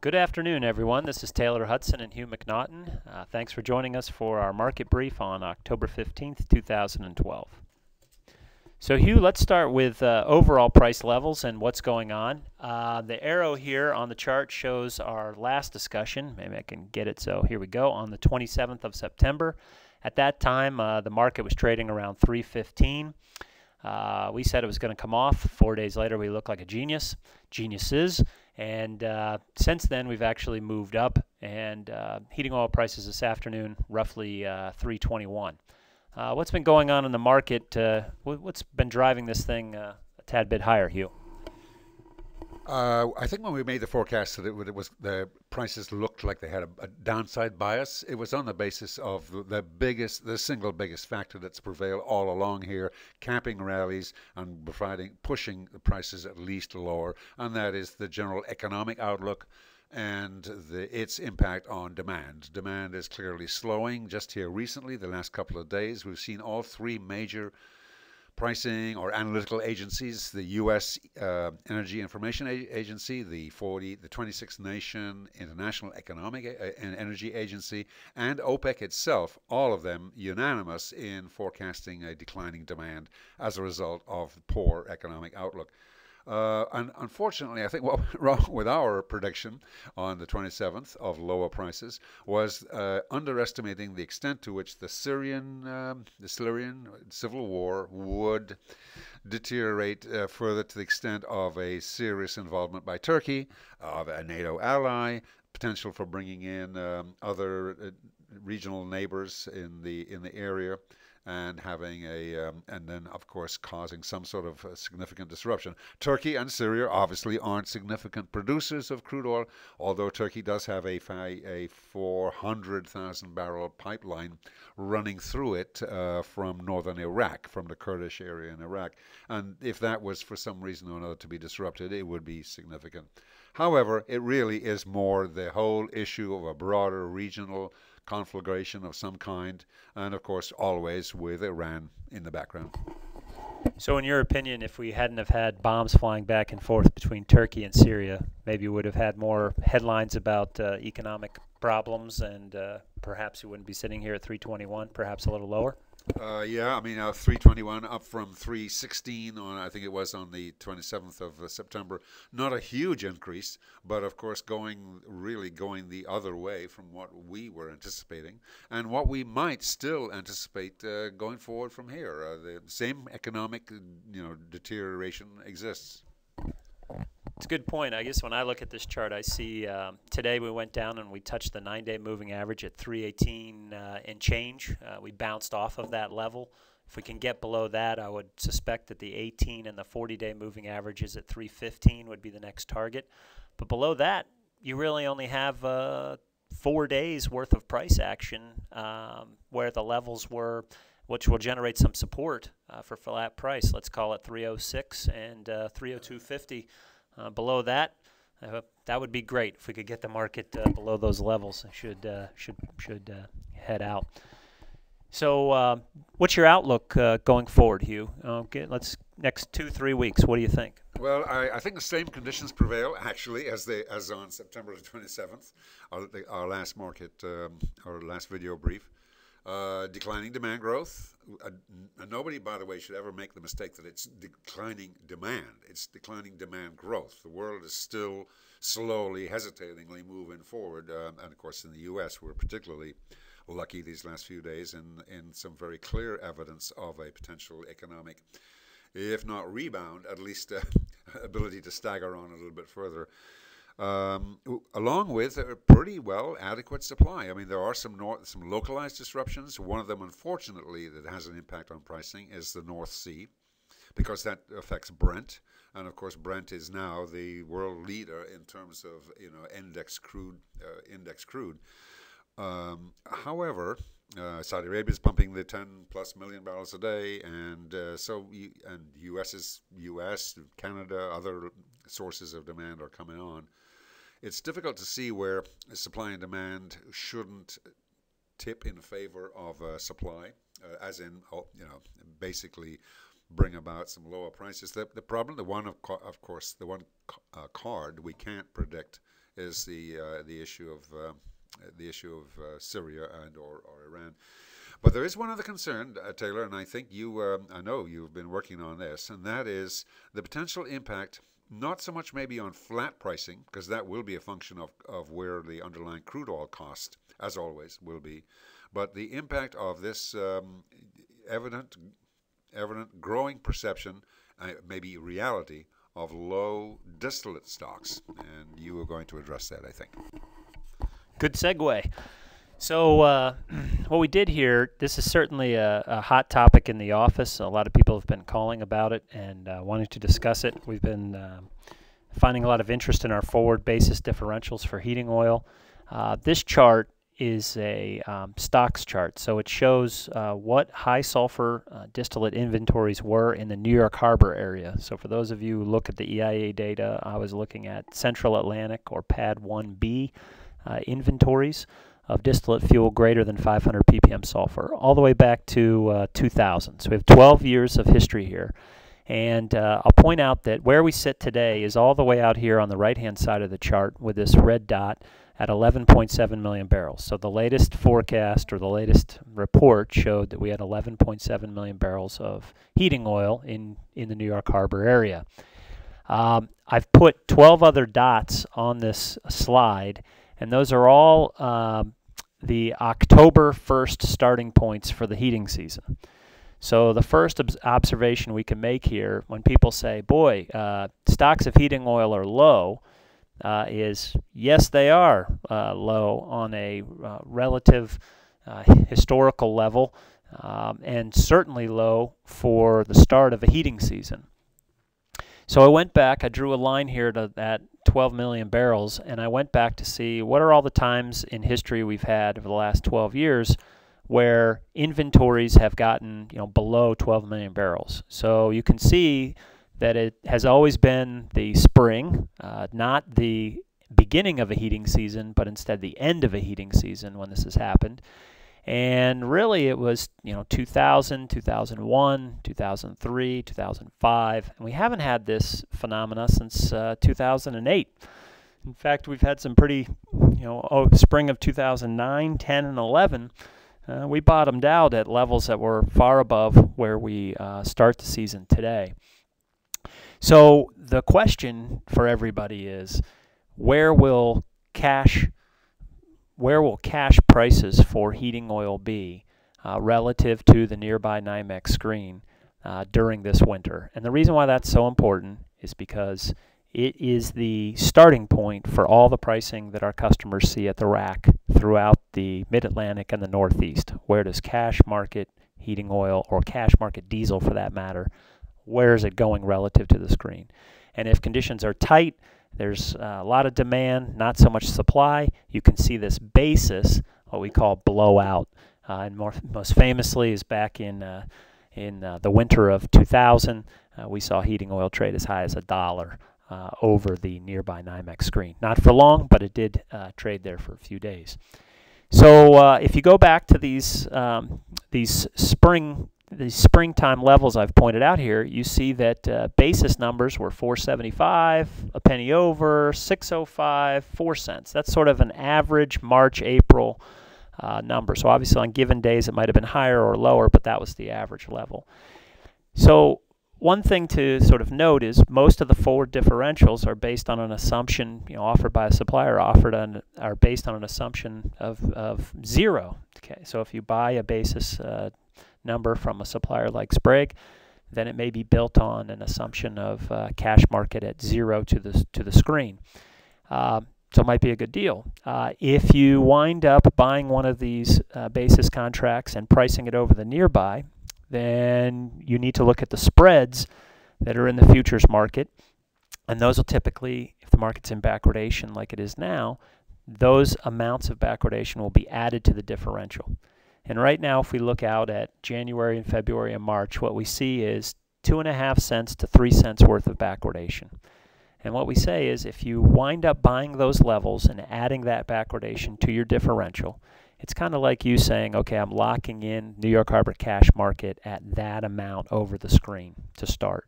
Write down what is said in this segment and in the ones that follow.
Good afternoon, everyone. This is Taylor Hudson and Hugh McNaughton. Thanks for joining us for our market brief on October 15th, 2012. So Hugh, let's start with overall price levels and what's going on. The arrow here on the chart shows our last discussion. Maybe I can get it, so here we go. On the 27th of September. At that time, the market was trading around 315. We said it was going to come off. 4 days later, we look like a genius. Geniuses. And since then, we've actually moved up, and heating oil prices this afternoon, roughly 321. What's been going on in the market? What's been driving this thing a tad bit higher, Hugh? I think when we made the forecast that it was the prices looked like they had a downside bias, it was on the basis of the single biggest factor that's prevailed all along here, capping rallies and pushing the prices at least lower, and that is the general economic outlook and its impact on demand. Demand is clearly slowing. Just here recently, the last couple of days, we've seen all three major pricing or analytical agencies, the U.S. Energy Information Agency, the 26th Nation International Economic and Energy Agency, and OPEC itself, all of them unanimous in forecasting a declining demand as a result of poor economic outlook. And unfortunately, I think what went wrong with our prediction on the 27th of lower prices was underestimating the extent to which the Syrian civil war would deteriorate further, to the extent of a serious involvement by Turkey, of a NATO ally, potential for bringing in other regional neighbors in the area, and having and then of course causing some sort of significant disruption. Turkey and Syria obviously aren't significant producers of crude oil, although Turkey does have a 400,000 barrel pipeline running through it from northern Iraq, from the Kurdish area in Iraq. And if that was for some reason or another to be disrupted, it would be significant. However, it really is more the whole issue of a broader regional conflagration of some kind, and of course always with Iran in the background. So in your opinion, if we hadn't have had bombs flying back and forth between Turkey and Syria, maybe we would have had more headlines about economic problems, and perhaps we wouldn't be sitting here at 321, perhaps a little lower? Yeah, I mean, 321 up from 316 on, I think it was on the 27th of September. Not a huge increase, but of course really going the other way from what we were anticipating, and what we might still anticipate going forward from here. The same economic, deterioration exists. It's a good point. I guess when I look at this chart, I see today we went down and we touched the 9-day moving average at 318 and change. We bounced off of that level. If we can get below that, I would suspect that the 18 and the 40-day moving averages at 315 would be the next target. But below that, you really only have 4 days worth of price action where the levels were, which will generate some support for flat price. Let's call it 306 and 302.50. Below that, that would be great if we could get the market below those levels. Should head out. So, what's your outlook going forward, Hugh? Let's next 2-3 weeks. What do you think? Well, I think the same conditions prevail actually as on September the 27th, our last our last video brief. Declining demand growth. Nobody, by the way, should ever make the mistake that it's declining demand. It's declining demand growth. The world is still slowly, hesitatingly moving forward. And of course, in the U.S., we're particularly lucky these last few days in some very clear evidence of a potential economic, if not rebound, at least ability to stagger on a little bit further. Along with a pretty well adequate supply. I mean, there are some localized disruptions. One of them, unfortunately, that has an impact on pricing is the North Sea, because that affects Brent, and of course Brent is now the world leader in terms of index crude. However, Saudi Arabia is pumping the 10+ million barrels a day, and U.S., Canada, other sources of demand are coming on. It's difficult to see where supply and demand shouldn't tip in favor of supply, as in, basically bring about some lower prices. The problem, the one card we can't predict is the issue of Syria and or Iran. But there is one other concern, Taylor, and I think I know you've been working on this, and that is the potential impact, not so much maybe on flat pricing, because that will be a function of where the underlying crude oil cost, as always, will be, but the impact of this evident growing perception, maybe reality, of low distillate stocks. And you are going to address that, I think. Good segue. So what we did here, this is certainly a hot topic in the office. A lot of people have been calling about it and wanting to discuss it. We've been finding a lot of interest in our forward basis differentials for heating oil. This chart is a stocks chart, so it shows what high sulfur distillate inventories were in the New York Harbor area. So for those of you who look at the EIA data, I was looking at Central Atlantic or PAD 1B inventories of distillate fuel greater than 500 ppm sulfur, all the way back to 2000. So we have 12 years of history here. And I'll point out that where we sit today is all the way out here on the right-hand side of the chart with this red dot at 11.7 million barrels. So the latest forecast or the latest report showed that we had 11.7 million barrels of heating oil in the New York Harbor area. I've put 12 other dots on this slide, and those are all the October 1st starting points for the heating season. So the first observation we can make here when people say, boy, stocks of heating oil are low, is yes, they are low on a relative historical level, and certainly low for the start of a heating season. So I went back, I drew a line here to that 12 million barrels, and I went back to see what are all the times in history we've had over the last 12 years where inventories have gotten below 12 million barrels. So you can see that it has always been the spring, not the beginning of a heating season, but instead the end of a heating season when this has happened. And really it was 2000, 2001, 2003, 2005, and we haven't had this phenomena since 2008. In fact, we've had some pretty, spring of 2009, 10, and 11, we bottomed out at levels that were far above where we start the season today. So the question for everybody is, where will cash prices for heating oil be relative to the nearby NYMEX screen during this winter? And the reason why that's so important is because it is the starting point for all the pricing that our customers see at the rack throughout the Mid-Atlantic and the Northeast. Where does cash market heating oil, or cash market diesel for that matter, where is it going relative to the screen? And if conditions are tight, there's a lot of demand, not so much supply, you can see this basis, what we call blowout. And most famously is back in the winter of 2000, we saw heating oil trade as high as $1 over the nearby NYMEX screen. Not for long, but it did trade there for a few days. So if you go back to these springtime levels I've pointed out here, you see that basis numbers were 4.75, a penny over, 6.05, 4 cents. That's sort of an average March, April number. So obviously on given days it might have been higher or lower, but that was the average level. So one thing to sort of note is most of the forward differentials are based on an assumption, offered by a supplier, are based on an assumption of zero. Okay, so if you buy a basis number from a supplier like Sprague, then it may be built on an assumption of cash market at zero to the screen. So it might be a good deal. If you wind up buying one of these basis contracts and pricing it over the nearby, then you need to look at the spreads that are in the futures market, and those will typically, if the market's in backwardation like it is now, those amounts of backwardation will be added to the differential. And right now, if we look out at January and February and March, what we see is 2.5 cents to 3 cents worth of backwardation. And what we say is if you wind up buying those levels and adding that backwardation to your differential, it's kind of like you saying, okay, I'm locking in New York Harbor cash market at that amount over the screen to start.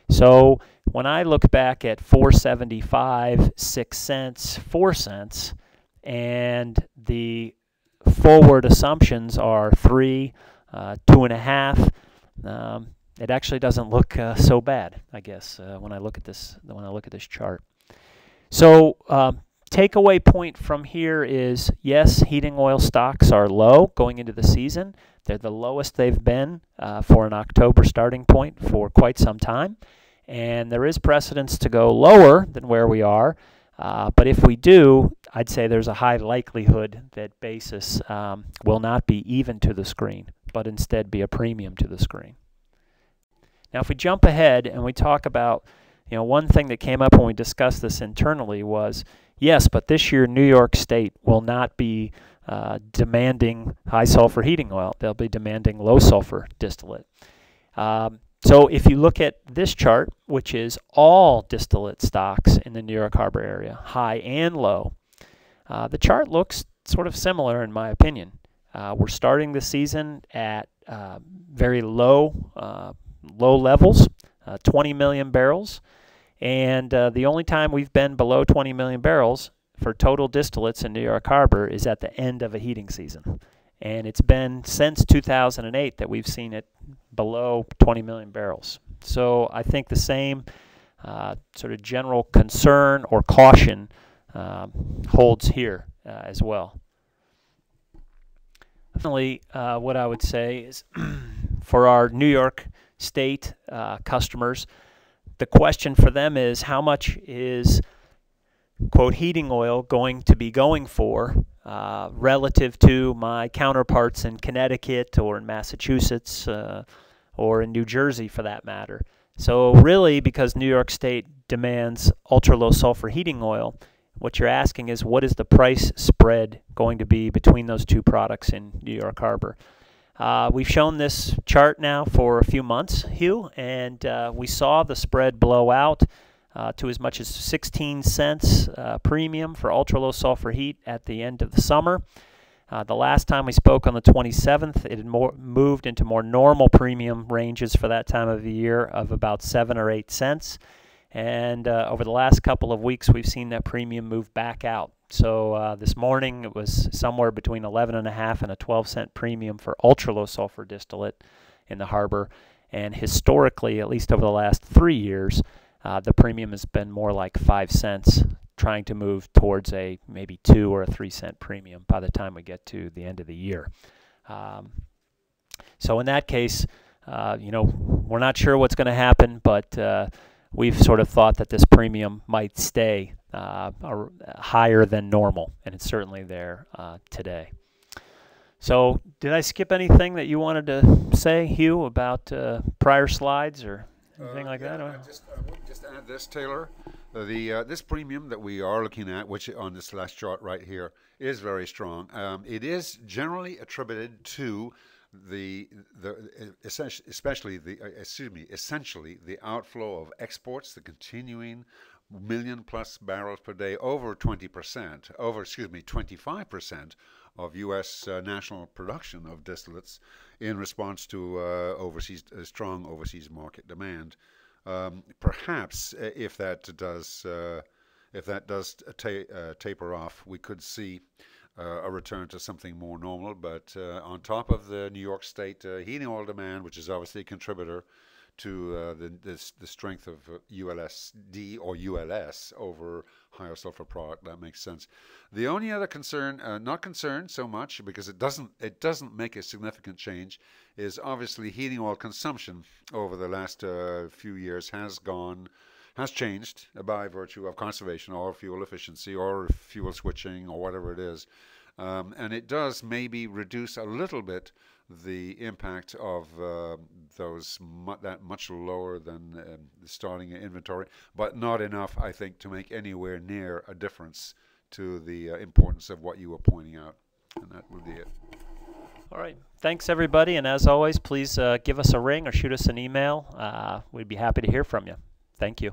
So when I look back at 475, 6 cents, 4 cents, and the forward assumptions are 3, 2.5, it actually doesn't look so bad, I guess, when I look at this chart. So takeaway point from here is, yes, heating oil stocks are low going into the season. They're the lowest they've been for an October starting point for quite some time. And there is precedence to go lower than where we are. But if we do, I'd say there's a high likelihood that basis will not be even to the screen, but instead be a premium to the screen. Now, if we jump ahead and we talk about, one thing that came up when we discussed this internally was, yes, but this year New York State will not be demanding high sulfur heating oil. They'll be demanding low sulfur distillate. So if you look at this chart, which is all distillate stocks in the New York Harbor area, high and low, the chart looks sort of similar in my opinion. We're starting the season at very low levels, 20 million barrels. And the only time we've been below 20 million barrels for total distillates in New York Harbor is at the end of a heating season. And it's been since 2008 that we've seen it below 20 million barrels. So I think the same sort of general concern or caution holds here as well. Definitely what I would say is for our New York State customers, the question for them is, how much is, quote, heating oil going to be going for relative to my counterparts in Connecticut or in Massachusetts or in New Jersey for that matter. So really, because New York State demands ultra-low sulfur heating oil, what you're asking is, what is the price spread going to be between those two products in New York Harbor? We've shown this chart now for a few months, Hugh, and we saw the spread blow out to as much as 16 cents premium for ultra-low sulfur heat at the end of the summer. The last time we spoke on the 27th, it had moved into more normal premium ranges for that time of the year of about 7 or 8 cents. And over the last couple of weeks, we've seen that premium move back out. So this morning, it was somewhere between 11.5 and a 12-cent premium for ultra-low sulfur distillate in the harbor. And historically, at least over the last 3 years, the premium has been more like 5 cents, trying to move towards a maybe 2 or a 3 cent premium by the time we get to the end of the year. So in that case, we're not sure what's going to happen, but we've sort of thought that this premium might stay higher than normal, and it's certainly there today. So did I skip anything that you wanted to say, Hugh, about prior slides or anything like that? I would just add this, Taylor. This premium that we are looking at, which on this last chart right here, is very strong. It is generally attributed to essentially the outflow of exports, the continuing million-plus barrels per day, over 25% of U.S. national production of distillates in response to strong overseas market demand. Perhaps if that does taper off, we could see a return to something more normal. But on top of the New York State heating oil demand, which is obviously a contributor to the strength of ULSD or ULS over higher sulfur product, that makes sense. The only other concern, not concerned so much because it doesn't make a significant change, is obviously heating oil consumption over the last few years has changed by virtue of conservation or fuel efficiency or fuel switching or whatever it is. And it does maybe reduce a little bit the impact of that much lower than the starting inventory, but not enough, I think, to make anywhere near a difference to the importance of what you were pointing out. And that would be it. All right. Thanks, everybody. And as always, please give us a ring or shoot us an email. We'd be happy to hear from you. Thank you.